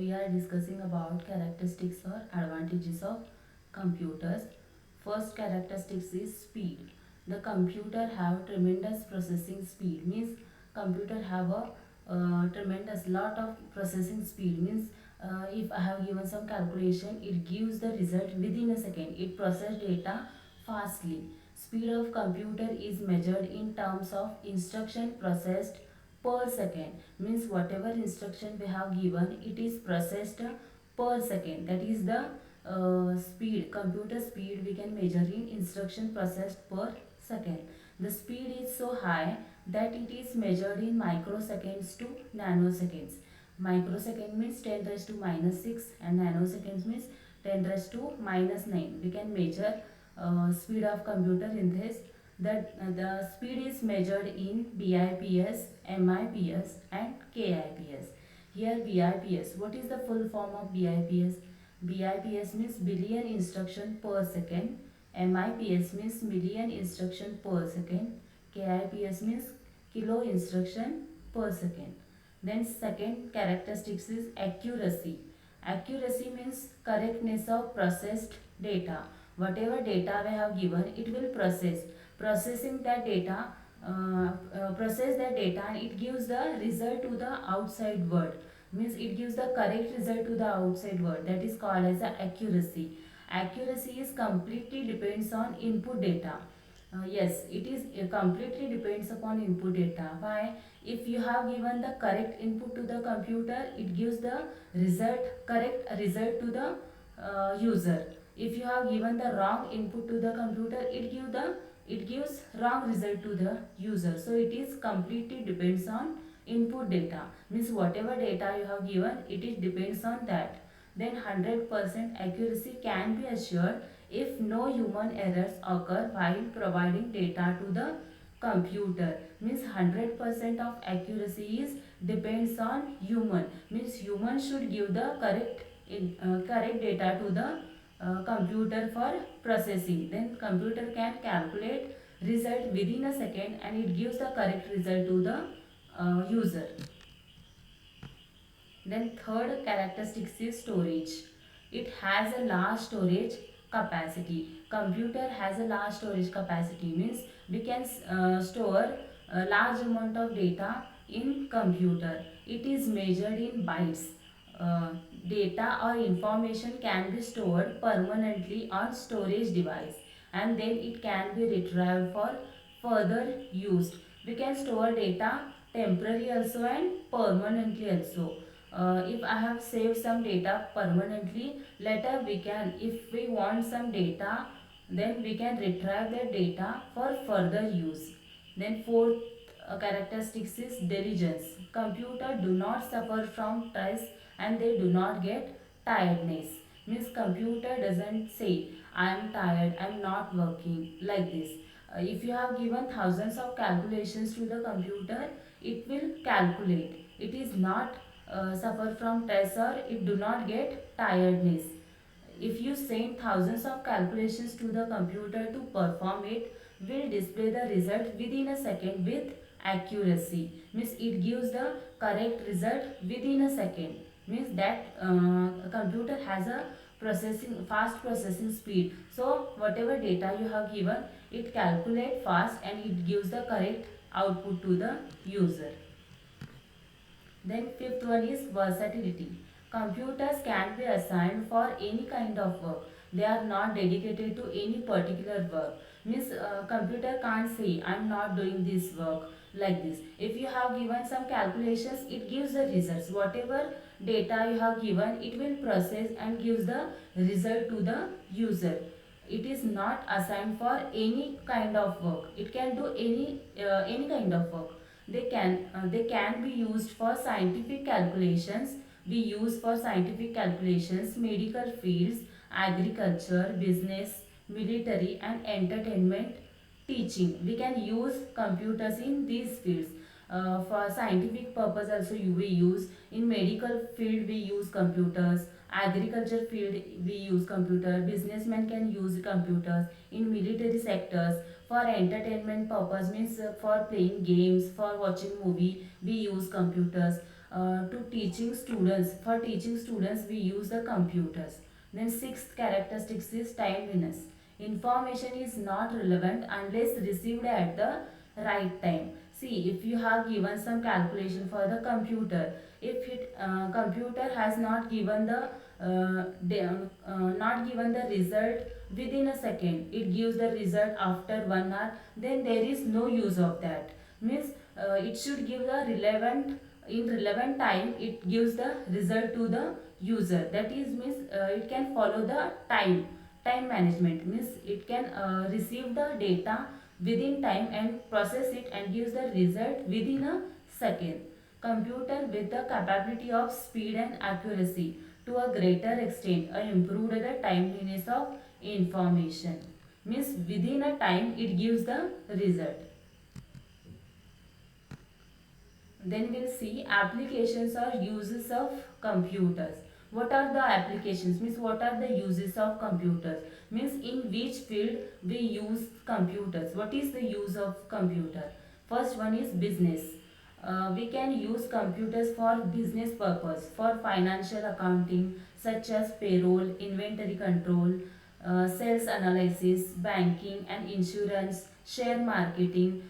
we are discussing about characteristics or advantages of computers. First characteristics is speed. The computer have tremendous processing speed. Means computer have a tremendous lot of processing speed. Means if I have given some calculation, it gives the result within a second. It process data fastly. Speed of computer is measured in terms of instruction processed per second. Means whatever instruction we have given, it is processed per second. That is the speed, computer speed we can measure in instruction processed per second. The speed is so high that it is measured in microseconds to nanoseconds. Microsecond means 10 raised to minus 6 and nanoseconds means 10 raised to minus 9. We can measure speed of computer in this. That the speed is measured in BIPS, MIPS and KIPS. Here BIPS. What is the full form of BIPS? BIPS means billion instruction per second. MIPS means million instruction per second. KIPS means kilo instruction per second. Then second characteristics is accuracy. Accuracy means correctness of processed data. Whatever data we have given, it will processing that data, process that data, and it gives the result to the outside world. Means it gives the correct result to the outside world. That is called as a accuracy. Accuracy is completely depends on input data. Yes, it is completely depends upon input data. Why? If you have given the correct input to the computer, it gives the correct result to the user. If you have given the wrong input to the computer, it gives wrong result to the user. So it is completely depends on input data. Means whatever data you have given, it is depends on that. Then 100% accuracy can be assured if no human errors occur while providing data to the computer. Means 100% of accuracy is depends on human. Means human should give the correct data to the computer for processing. Then computer can calculate result within a second and it gives the correct result to the user. Then third characteristics is storage. It has a large storage capacity. Computer has a large storage capacity, means we can store a large amount of data in computer. It is measured in bytes. Uh, Data or information can be stored permanently on storage device and then it can be retrieved for further use. We can store data temporarily also and permanently also. If I have saved some data permanently, later we can, if we want some data, then we can retrieve that data for further use. Then fourth characteristics is diligence. Computer do not suffer from stress and they do not get tiredness. Means computer doesn't say I am tired, I am not working, like this. If you have given thousands of calculations to the computer, it will calculate. It is not suffer from stress or it do not get tiredness. If you send thousands of calculations to the computer to perform it, will display the result within a second with accuracy. Means it gives the correct result within a second. Means that computer has a fast processing speed. So whatever data you have given, it calculate fast and it gives the correct output to the user. Then fifth one is versatility. Computers can be assigned for any kind of work. They are not dedicated to any particular work. Means computer can't say I am not doing this work, like this. If you have given some calculations, it gives the results. Whatever data you have given, it will process and gives the result to the user. It is not assigned for any kind of work. It can do any kind of work. They can be used for scientific calculations. We use for scientific calculations medical fields, agriculture, business, military and entertainment, teaching. We can use computers in these fields. For scientific purpose also we use. In medical field we use computers. Agriculture field we use computer. Businessmen can use computers. In military sectors, for entertainment purpose, means for playing games, for watching movie, we use computers. To teaching students, for teaching students we use the computers. Then sixth characteristics is timeliness. Information is not relevant unless received at the right time. See, if you have given some calculation for the computer, if it computer has not given the not given the result within a second, it gives the result after 1 hour, then there is no use of that. Means it should give the relevant, in relevant time it gives the result to the user. That is means it can follow the time management, means it can receive the data within time and process it and gives the result within a second. Computer with the capability of speed and accuracy to a greater extent improved the timeliness of information, means within a time it gives the result. Then we'll see applications or uses of computers. What are the applications? Means what are the uses of computers? Means in which field we use computers. What is the use of computer? First one is business. We can use computers for business purpose, for financial accounting such as payroll, inventory control, sales analysis, banking and insurance, share marketing.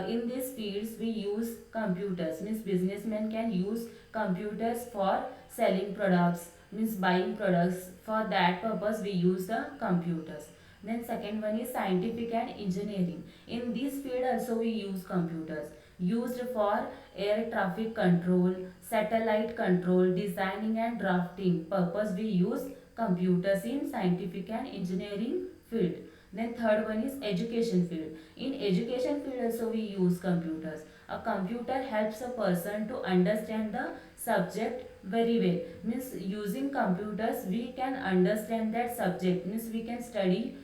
In these fields we use computers, means businessmen can use computers for selling products, means buying products. For that purpose we use the computers. Then second one is scientific and engineering. In this field also we use computers, used for air traffic control, satellite control, designing and drafting purpose we use computers in scientific and engineering field. Then third one is education field. In education field also we use computers. A computer helps a person to understand the subject very well. Means using computers we can understand that subject. Means we can study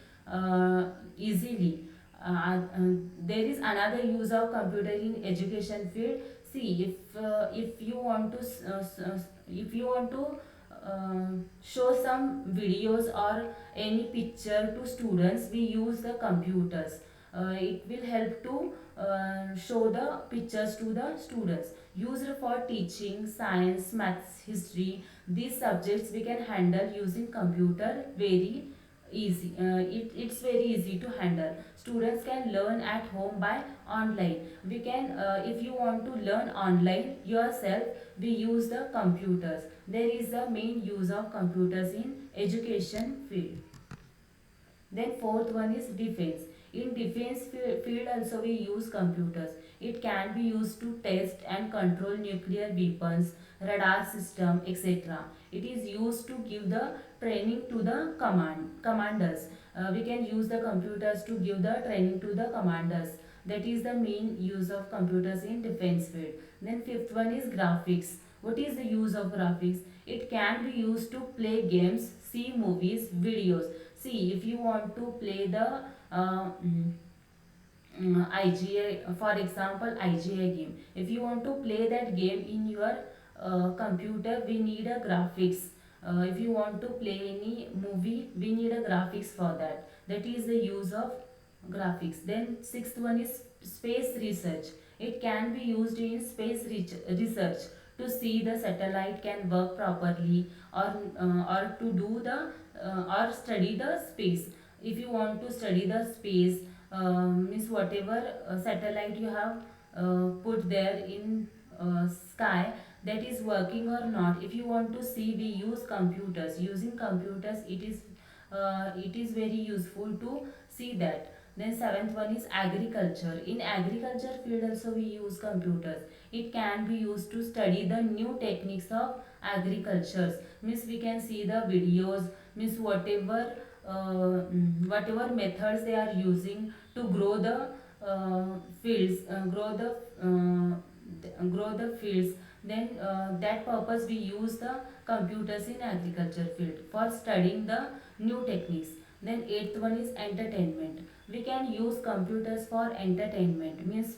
easily. There is another use of computer in education field. See, if you want to if you want to show some videos or any picture to students, we use the computers. It will help to show the pictures to the students. Used for teaching science, maths, history, these subjects we can handle using computer very easy. It's very easy to handle. Students can learn at home by online. We can if you want to learn online yourself, we use the computers. There is the main use of computers in education field. Then fourth one is defense. In defense field also we use computers. It can be used to test and control nuclear weapons, radar system, etc. It is used to give the training to the commanders. We can use the computers to give the training to the commanders. That is the main use of computers in defense field. Then fifth one is graphics. What is the use of graphics? It can be used to play games, see movies, videos. See, if you want to play the IGA, for example, IGA game. If you want to play that game in your computer, we need a graphics. If you want to play any movie, we need a graphics for that. That is the use of graphics. Then sixth one is space research. It can be used in space research to see the satellite can work properly, or to do the or study the space. If you want to study the space, means whatever satellite you have put there in sky, that is working or not. If you want to see, we use computers. Using computers, it is very useful to see that. Then seventh one is agriculture. In agriculture field also we use computers. It can be used to study the new techniques of agriculture. Means we can see the videos, means whatever methods they are using to grow the fields, grow the fields. Then that purpose we use the computers in agriculture field for studying the new techniques. Then eighth one is entertainment. We can use computers for entertainment, means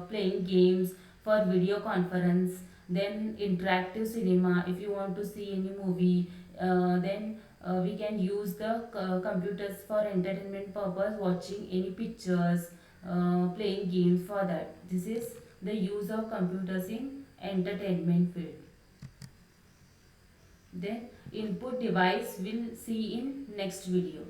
playing games, for video conference, then interactive cinema. If you want to see any movie, then we can use the computers for entertainment purpose, watching any pictures, playing games for that. This is the use of computers in entertainment field. Then input device we'll see in next video.